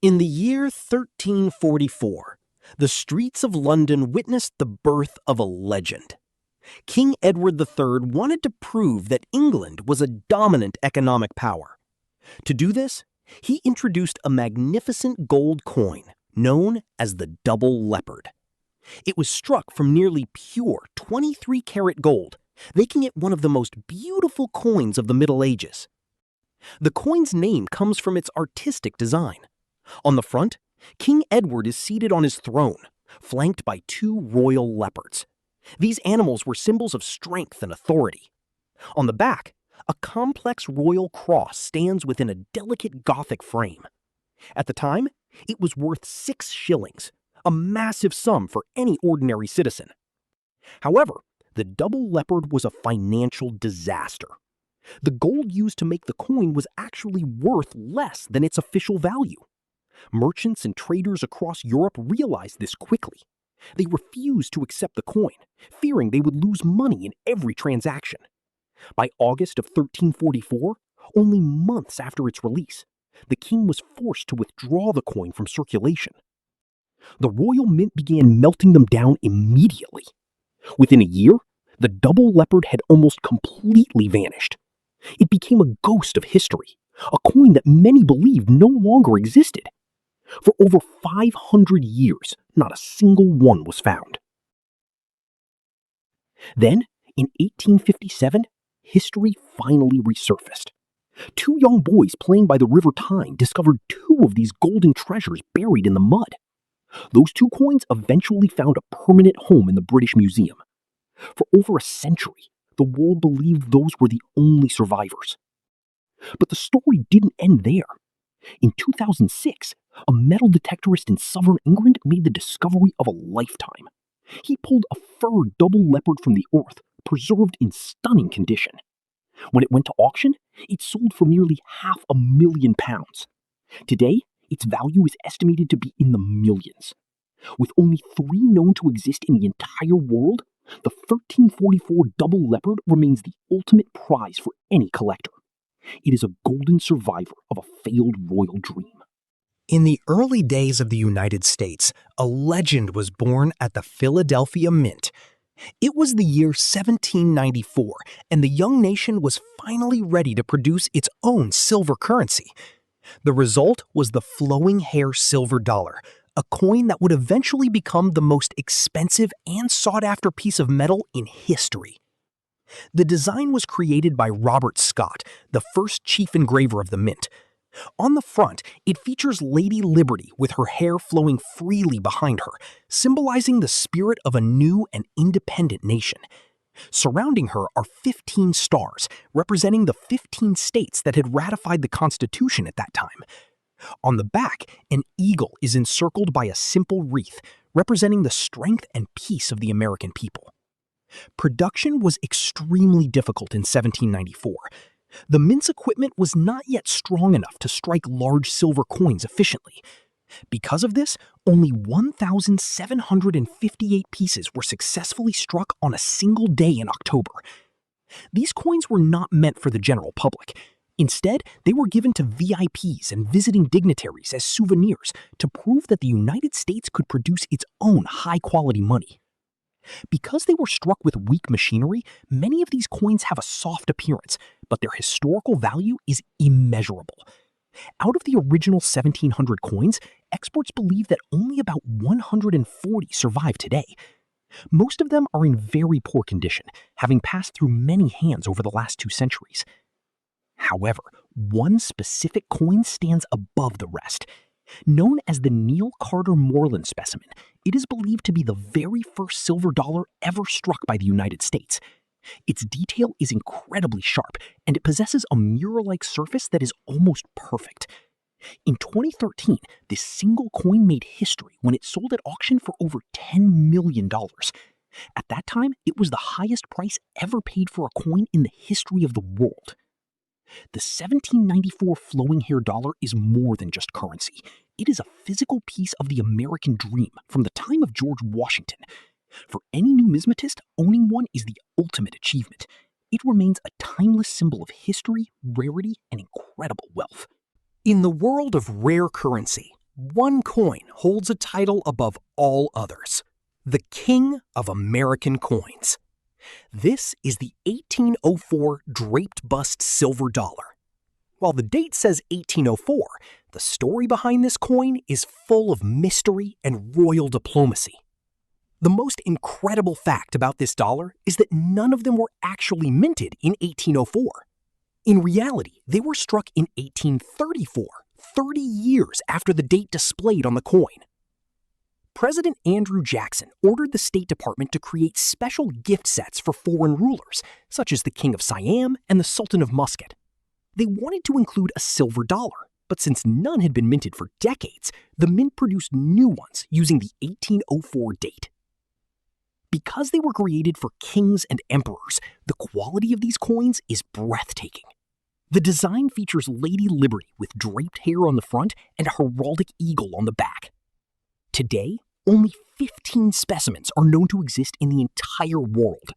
In the year 1344, the streets of London witnessed the birth of a legend. King Edward III wanted to prove that England was a dominant economic power. To do this, he introduced a magnificent gold coin known as the Double Leopard. It was struck from nearly pure 23-karat gold, making it one of the most beautiful coins of the Middle Ages. The coin's name comes from its artistic design. On the front, King Edward is seated on his throne, flanked by two royal leopards. These animals were symbols of strength and authority. On the back, a complex royal cross stands within a delicate Gothic frame. At the time, it was worth 6 shillings, a massive sum for any ordinary citizen. However, the Double Leopard was a financial disaster. The gold used to make the coin was actually worth less than its official value. Merchants and traders across Europe realized this quickly. They refused to accept the coin, fearing they would lose money in every transaction. By August of 1344, only months after its release, the king was forced to withdraw the coin from circulation. The royal mint began melting them down immediately. Within a year, the Double Leopard had almost completely vanished. It became a ghost of history, a coin that many believed no longer existed. For over 500 years, not a single one was found. Then, in 1857, history finally resurfaced. 2 young boys playing by the River Tyne discovered 2 of these golden treasures buried in the mud. Those 2 coins eventually found a permanent home in the British Museum. For over a century, the world believed those were the only survivors. But the story didn't end there. In 2006, a metal detectorist in southern England made the discovery of a lifetime. He pulled a fur Double Leopard from the earth, preserved in stunning condition. When it went to auction, it sold for nearly £500,000. Today, its value is estimated to be in the millions. With only 3 known to exist in the entire world, the 1344 Double Leopard remains the ultimate prize for any collector. It is a golden survivor of a failed royal dream. In the early days of the United States, a legend was born at the Philadelphia Mint. It was the year 1794, and the young nation was finally ready to produce its own silver currency. The result was the flowing hair silver dollar, a coin that would eventually become the most expensive and sought-after piece of metal in history. The design was created by Robert Scott, the first chief engraver of the mint. On the front, it features Lady Liberty with her hair flowing freely behind her, symbolizing the spirit of a new and independent nation. Surrounding her are 15 stars, representing the 15 states that had ratified the Constitution at that time. On the back, an eagle is encircled by a simple wreath, representing the strength and peace of the American people. Production was extremely difficult in 1794. The mint's equipment was not yet strong enough to strike large silver coins efficiently. Because of this, only 1,758 pieces were successfully struck on a single day in October. These coins were not meant for the general public. Instead, they were given to VIPs and visiting dignitaries as souvenirs to prove that the United States could produce its own high-quality money. Because they were struck with weak machinery, many of these coins have a soft appearance, but their historical value is immeasurable. Out of the original 1,700 coins, experts believe that only about 140 survive today. Most of them are in very poor condition, having passed through many hands over the last 2 centuries. However, one specific coin stands above the rest. Known as the Carter-Morlan specimen, it is believed to be the very first silver dollar ever struck by the United States. Its detail is incredibly sharp, and it possesses a mirror-like surface that is almost perfect. In 2013, this single coin made history when it sold at auction for over $10 million. At that time, it was the highest price ever paid for a coin in the history of the world. The 1794 flowing hair dollar is more than just currency. It is a physical piece of the American dream from the time of George Washington. For any numismatist, owning one is the ultimate achievement. It remains a timeless symbol of history, rarity, and incredible wealth. In the world of rare currency, one coin holds a title above all others: the King of American Coins. This is the 1804 Draped Bust silver dollar. While the date says 1804, the story behind this coin is full of mystery and royal diplomacy. The most incredible fact about this dollar is that none of them were actually minted in 1804. In reality, they were struck in 1834, 30 years after the date displayed on the coin. President Andrew Jackson ordered the State Department to create special gift sets for foreign rulers, such as the King of Siam and the Sultan of Muscat. They wanted to include a silver dollar, but since none had been minted for decades, the mint produced new ones using the 1804 date. Because they were created for kings and emperors, the quality of these coins is breathtaking. The design features Lady Liberty with draped hair on the front and a heraldic eagle on the back. Today, only 15 specimens are known to exist in the entire world.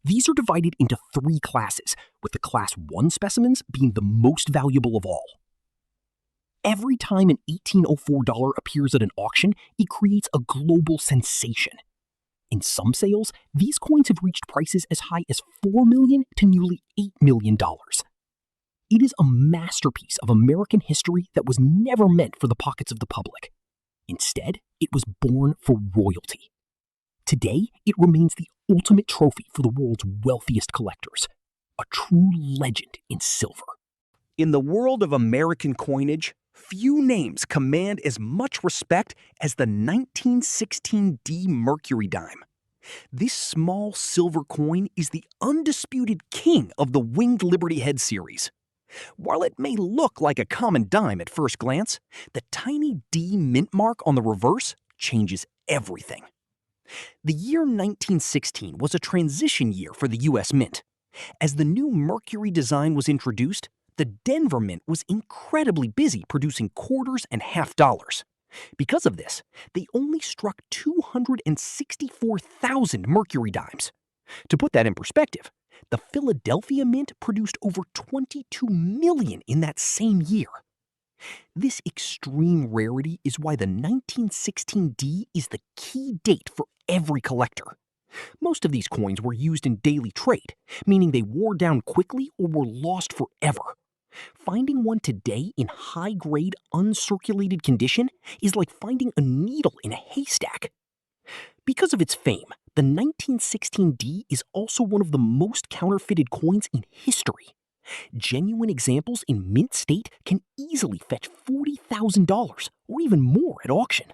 These are divided into 3 classes, with the Class 1 specimens being the most valuable of all. Every time an 1804 dollar appears at an auction, it creates a global sensation. In some sales, these coins have reached prices as high as $4 million to nearly $8 million. It is a masterpiece of American history that was never meant for the pockets of the public. Instead, it was born for royalty. Today, it remains the ultimate trophy for the world's wealthiest collectors, a true legend in silver. In the world of American coinage, few names command as much respect as the 1916 D Mercury Dime. This small silver coin is the undisputed king of the Winged Liberty Head series. While it may look like a common dime at first glance, the tiny D mint mark on the reverse changes everything. The year 1916 was a transition year for the U.S. Mint. As the new Mercury design was introduced, the Denver Mint was incredibly busy producing quarters and half dollars. Because of this, they only struck 264,000 Mercury dimes. To put that in perspective, the Philadelphia Mint produced over 22 million in that same year. This extreme rarity is why the 1916 D is the key date for every collector. Most of these coins were used in daily trade, meaning they wore down quickly or were lost forever. Finding one today in high-grade, uncirculated condition is like finding a needle in a haystack. Because of its fame, the 1916 D is also one of the most counterfeited coins in history. Genuine examples in mint state can easily fetch $40,000 or even more at auction.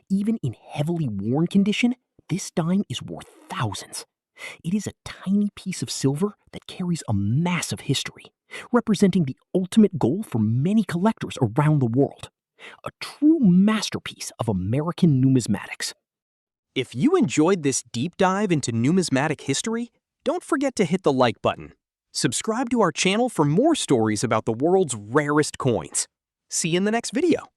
Even in heavily worn condition, this dime is worth thousands. It is a tiny piece of silver that carries a massive history, representing the ultimate goal for many collectors around the world. A true masterpiece of American numismatics. If you enjoyed this deep dive into numismatic history, don't forget to hit the like button. Subscribe to our channel for more stories about the world's rarest coins. See you in the next video.